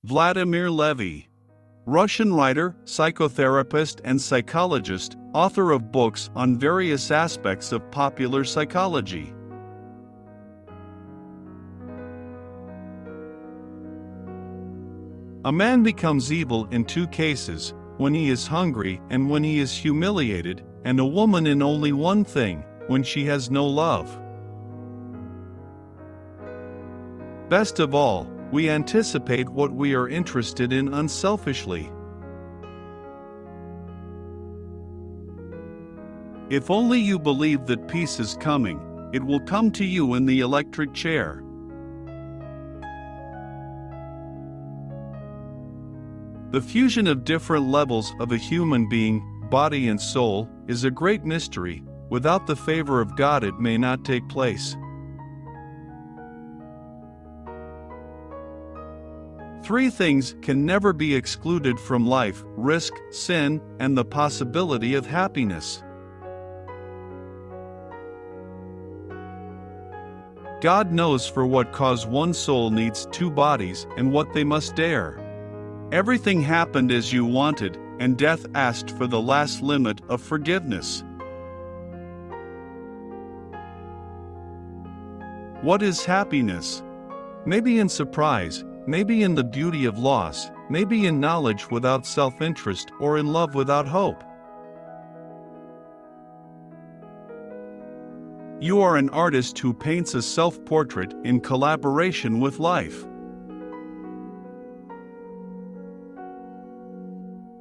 Vladimir Levy. Russian writer, psychotherapist and psychologist, author of books on various aspects of popular psychology. A man becomes evil in two cases, when he is hungry and when he is humiliated, and a woman in only one thing, when she has no love. Best of all, we anticipate what we are interested in unselfishly. If only you believe that peace is coming, it will come to you in the electric chair. The fusion of different levels of a human being, body and soul, is a great mystery. Without the favor of God, it may not take place. Three things can never be excluded from life: risk, sin, and the possibility of happiness. God knows for what cause one soul needs two bodies and what they must dare. Everything happened as you wanted, and death asked for the last limit of forgiveness. What is happiness? Maybe in surprise, maybe in the beauty of loss, maybe in knowledge without self-interest, or in love without hope. You are an artist who paints a self-portrait in collaboration with life.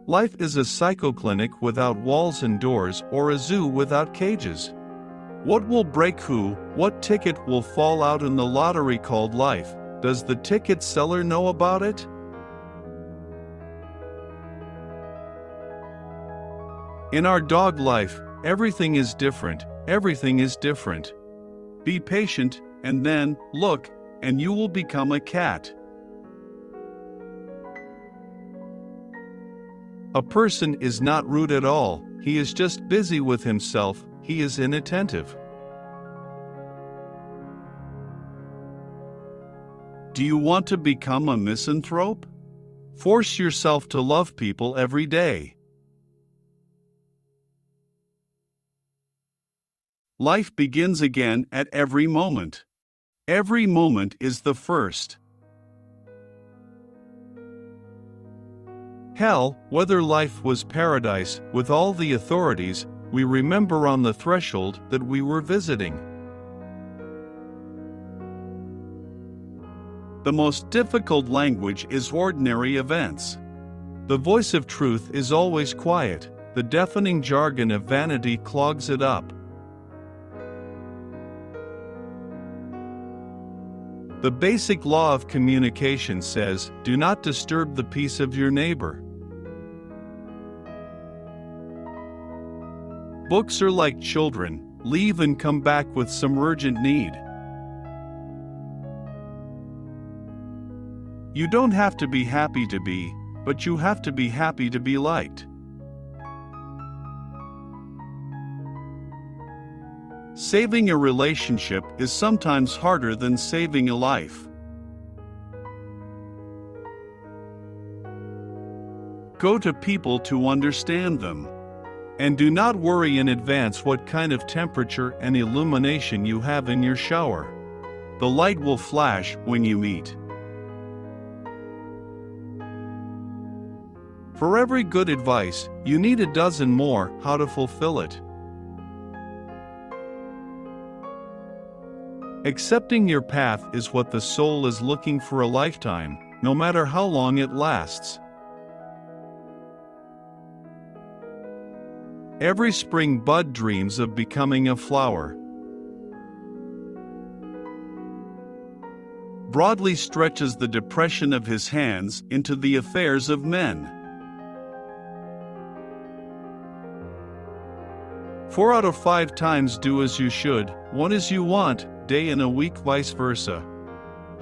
Life is a psychoclinic without walls and doors, or a zoo without cages. What will break who? What ticket will fall out in the lottery called life? Does the ticket seller know about it? In our dog life, everything is different. Everything is different. Be patient, and then, look, and you will become a cat. A person is not rude at all, he is just busy with himself, he is inattentive. Do you want to become a misanthrope? Force yourself to love people every day. Life begins again at every moment. Every moment is the first. Hell, whether life was paradise, with all the authorities, we remember on the threshold that we were visiting. The most difficult language is ordinary events. The voice of truth is always quiet, the deafening jargon of vanity clogs it up. The basic law of communication says, do not disturb the peace of your neighbor. Books are like children, leave and come back with some urgent need. You don't have to be happy to be, but you have to be happy to be liked. Saving a relationship is sometimes harder than saving a life. Go to people to understand them. And do not worry in advance what kind of temperature and illumination you have in your shower. The light will flash when you meet. For every good advice, you need a dozen more. How to fulfill it. Accepting your path is what the soul is looking for a lifetime, no matter how long it lasts. Every spring bud dreams of becoming a flower. Broadly stretches the depression of his hands into the affairs of men. 4 out of 5 times do as you should, 1 as you want, day in a week vice versa.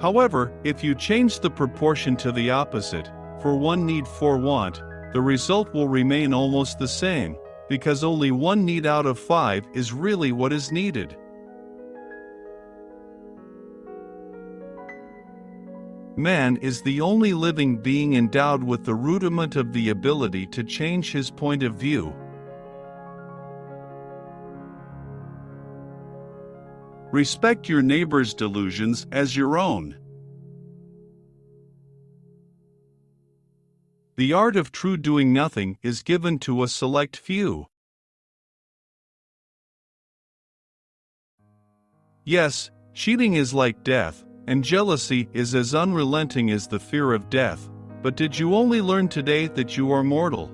However, if you change the proportion to the opposite, for one need for want, the result will remain almost the same, because only 1 need out of 5 is really what is needed. Man is the only living being endowed with the rudiment of the ability to change his point of view. Respect your neighbor's delusions as your own. The art of true doing nothing is given to a select few. Yes, cheating is like death, and jealousy is as unrelenting as the fear of death, but did you only learn today that you are mortal?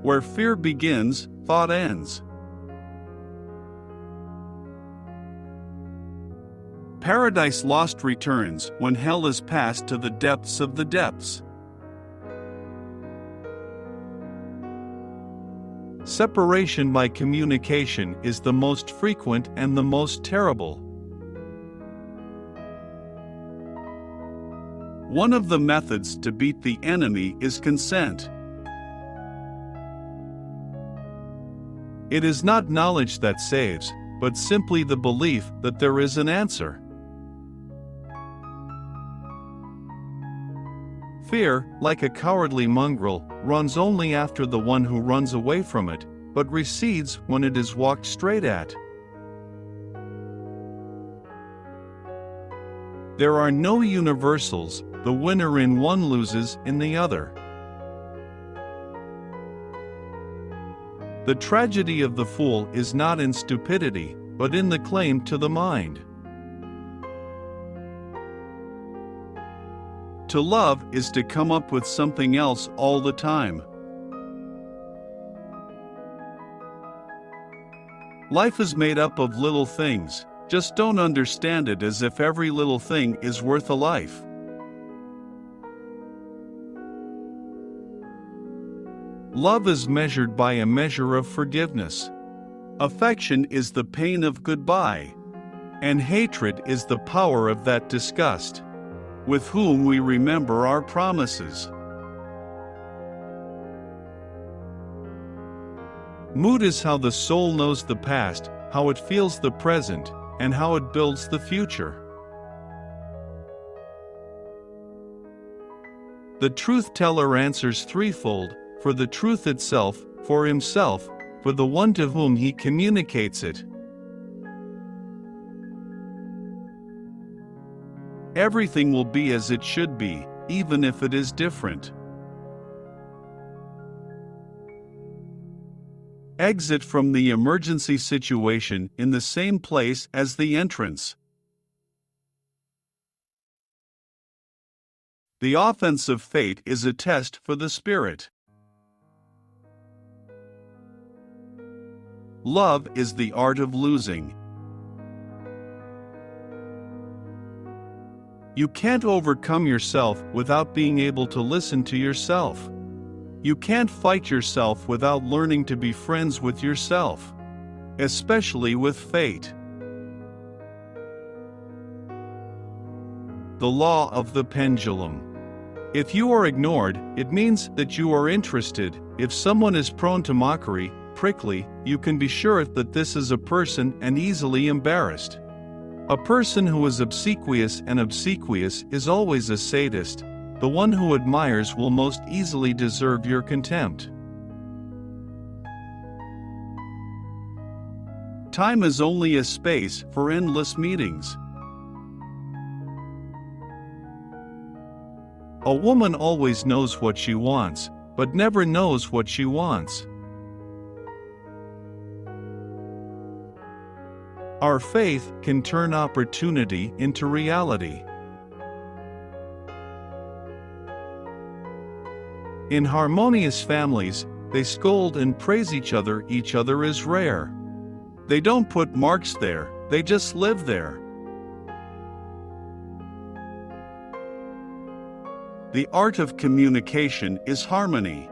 Where fear begins, thought ends. Paradise lost returns when hell is passed to the depths of the depths. Separation by communication is the most frequent and the most terrible. One of the methods to beat the enemy is consent. It is not knowledge that saves, but simply the belief that there is an answer. Fear, like a cowardly mongrel, runs only after the one who runs away from it, but recedes when it is walked straight at. There are no universals, the winner in one loses in the other. The tragedy of the fool is not in stupidity, but in the claim to the mind. To love is to come up with something else all the time. Life is made up of little things, just don't understand it as if every little thing is worth a life. Love is measured by a measure of forgiveness. Affection is the pain of goodbye, and hatred is the power of that disgust, with whom we remember our promises. Mood is how the soul knows the past, how it feels the present, and how it builds the future. The truth-teller answers threefold: for the truth itself, for himself, for the one to whom he communicates it. Everything will be as it should be, even if it is different. Exit from the emergency situation in the same place as the entrance. The offense of fate is a test for the spirit. Love is the art of losing. You can't overcome yourself without being able to listen to yourself. You can't fight yourself without learning to be friends with yourself, especially with fate. The law of the pendulum. If you are ignored, it means that you are interested. If someone is prone to mockery, prickly, you can be sure that this is a person and easily embarrassed. A person who is obsequious is always a sadist. The one who admires will most easily deserve your contempt. Time is only a space for endless meetings. A woman always knows what she wants, but never knows what she wants. Our faith can turn opportunity into reality. In harmonious families, they scold and praise each other. Each other is rare. They don't put marks there, they just live there. The art of communication is harmony.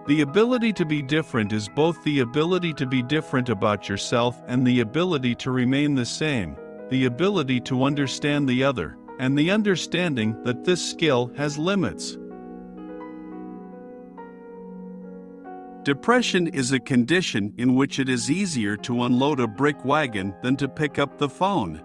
The ability to be different is both the ability to be different about yourself and the ability to remain the same, the ability to understand the other, and the understanding that this skill has limits. Depression is a condition in which it is easier to unload a brick wagon than to pick up the phone.